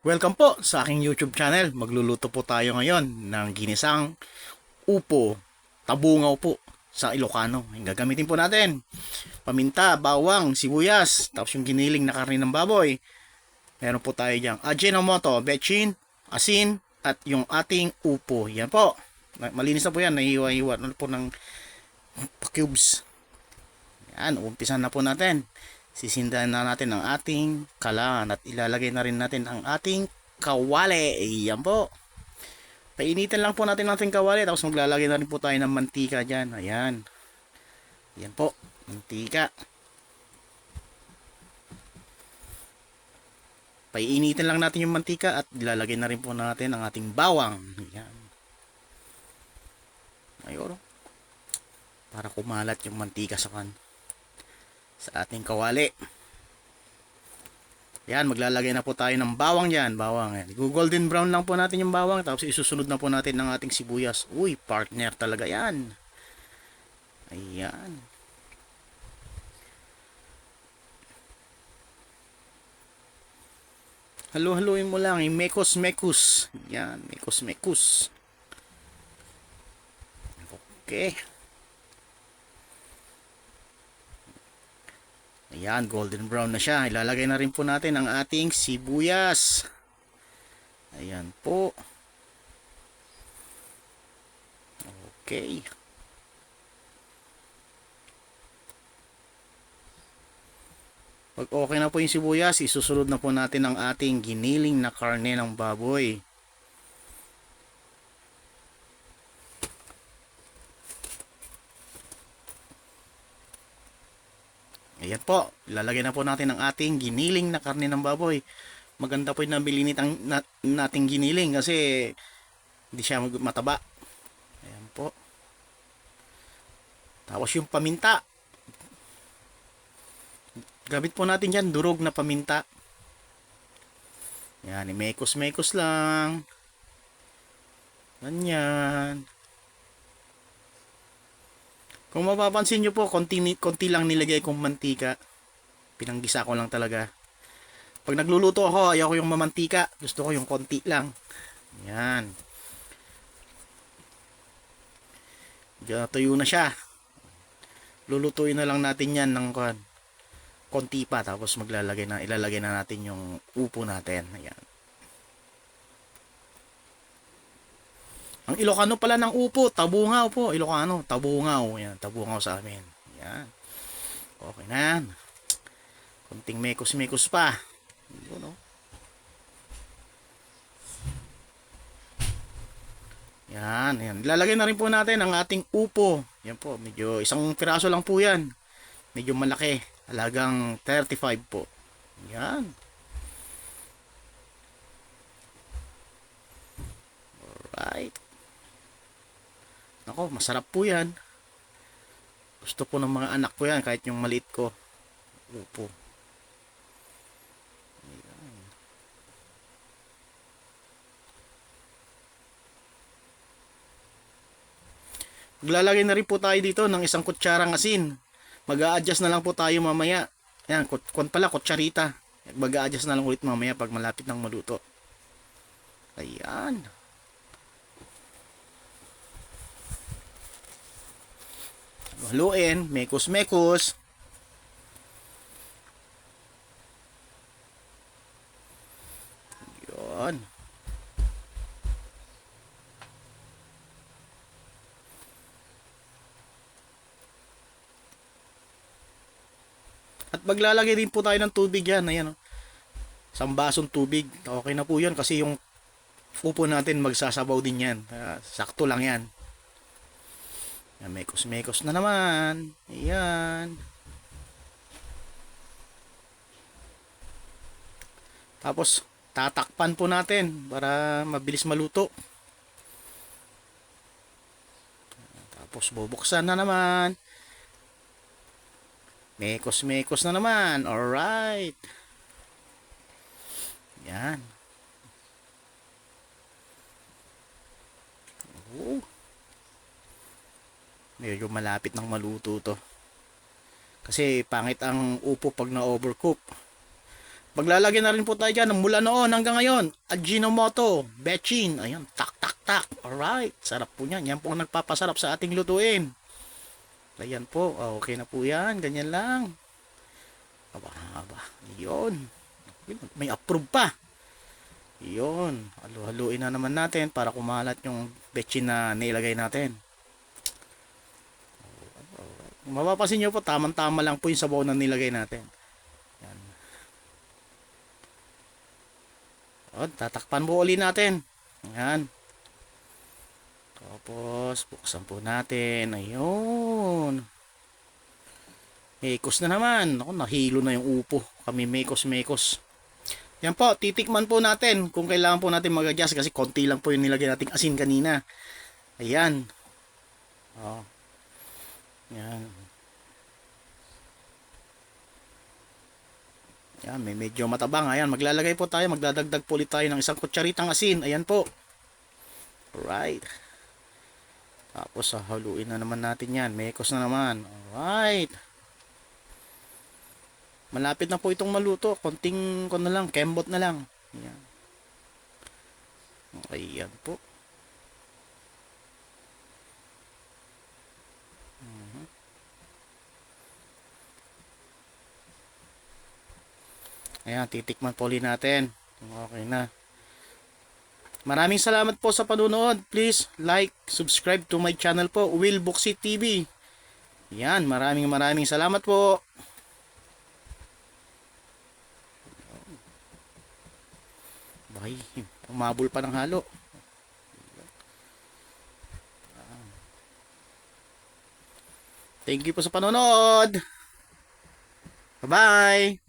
Welcome po sa aking YouTube channel. Magluluto po tayo ngayon ng ginisang upo, tabungaw po sa Ilocano. Ang gagamitin po natin, paminta, bawang, sibuyas, tapos yung giniling na karne ng baboy. Meron po tayo diyang Ajinomoto, bechin, asin, at yung ating upo. Yan po. Malinis na po yan. Nahiwa-hiwa na po ng cubes. Yan, umpisan na po natin. Sisindahan na natin ang ating kalan at ilalagay na rin natin ang ating kawali. Ayan po. Painitin lang po natin ang ating kawali tapos maglalagay na rin po tayo ng mantika dyan. Ayan. Ayan po. Mantika. Painitin lang natin yung mantika at ilalagay na rin po natin ang ating bawang. Ayan. Ayun. Para kumalat yung mantika sa ating kawali. Yan, maglalagay na po tayo ng bawang dyan. Bawang yan. Golden brown lang po natin yung bawang. Tapos isusunod na po natin ng ating sibuyas. Uy, partner talaga yan. Ayan. Halu-haluin mo lang. Mekos-mekos. Yan, mekos-mekos. Okay. Ayan, golden brown na siya. Ilalagay na rin po natin ang ating sibuyas. Ayan po. Okay. Pag okay na po yung sibuyas, isusunod na po natin ang ating giniling na karne ng baboy. Ayan po, ilalagay na po natin ang ating giniling na karne ng baboy. Maganda po yung nabili nating giniling kasi hindi siya mataba. Ayan po. Tapos yung paminta. Gamit po natin dyan, durog na paminta. Ayan, mekos-mekos lang. Ganyan. Kung mapapansin nyo po, konti lang nilagay kong mantika. Pinanggisa ko lang talaga. Pag nagluluto ako, ayaw ko yung mamantika. Gusto ko yung konti lang. Yan. Tuyo na siya. Lulutuin na lang natin yan ng konti pa. Tapos ilalagay na natin yung upo natin. Ayan. Ang Ilocano pala ng upo, tabungaw po. Ilocano, tabungaw. Yan, tabungaw sa amin. Yan. Okay na yan. Kunting mekos-mekos pa. Yun, no? Yan, yan. Ilalagay na rin po natin ang ating upo. Yan po, medyo isang piraso lang po yan. Medyo malaki. Halagang 35 po. Yan. Alright. Nako, masarap po yan. Gusto po ng mga anak ko yan, kahit yung maliit ko. Upo. Maglalagay na rin po tayo dito ng isang kutsarang asin. Mag-a-adjust na lang po tayo mamaya. Yan, kutsarita. Mag-a-adjust na lang ulit mamaya pag malapit ng maluto. Ayan. Haluin, mekos-mekos. Yun. At maglalagay din po tayo ng tubig yan. Ayan, oh. Isang basong tubig. Okay na po yan kasi yung upo natin magsasabaw din yan. Sakto lang yan. Yan, mekos-mekos na naman. Ayan. Tapos, tatakpan po natin para mabilis maluto. Tapos, bubuksan na naman. Mekos-mekos na naman. Alright. Yan. Oh. Medyo malapit ng maluto to. Kasi pangit ang upo pag na-overcook. Maglalagay na rin po tayo dyan ng mula noon hanggang ngayon. Ajinomoto, bechin, ayan, tak tak tak. Alright, sarap po niyan. Yan po ang nagpapasarap sa ating lutuin. Ayan po, okay na po yan. Ganyan lang. Aba, aba, yun. May approve pa. Yun, halu-haluin na naman natin para kumalat yung bechin na nilagay natin. Mapapasin nyo po, tamang-tama lang po yung sabaw na nilagay natin. Yan. O, tatakpan po uli natin. Yan. Tapos, buksan po natin. Ayun. Mekos na naman. Ako, nahilo na yung upo. Kami mekos-mekos. Yan po, titikman po natin kung kailangan po natin mag-adjust kasi konti lang po yung nilagay nating asin kanina. Ayan. O. Yan. Yan, may medyo matabang. Ayan, maglalagay po tayo. Magdadagdag po ulit tayo ng isang kutsaritang asin. Ayan po. Alright. Tapos, haluin na naman natin yan. Mekos na naman. Alright. Malapit na po itong maluto. Konting, na lang, kembot na lang. Ayan. Ayan po. Ayan, titikman po ulit natin. Okay na. Maraming salamat po sa panunood. Please like, subscribe to my channel po, Will Buksit TV. Yan, maraming salamat po. Bay, umabol pa ng halo. Thank you po sa panonood. Bye-bye.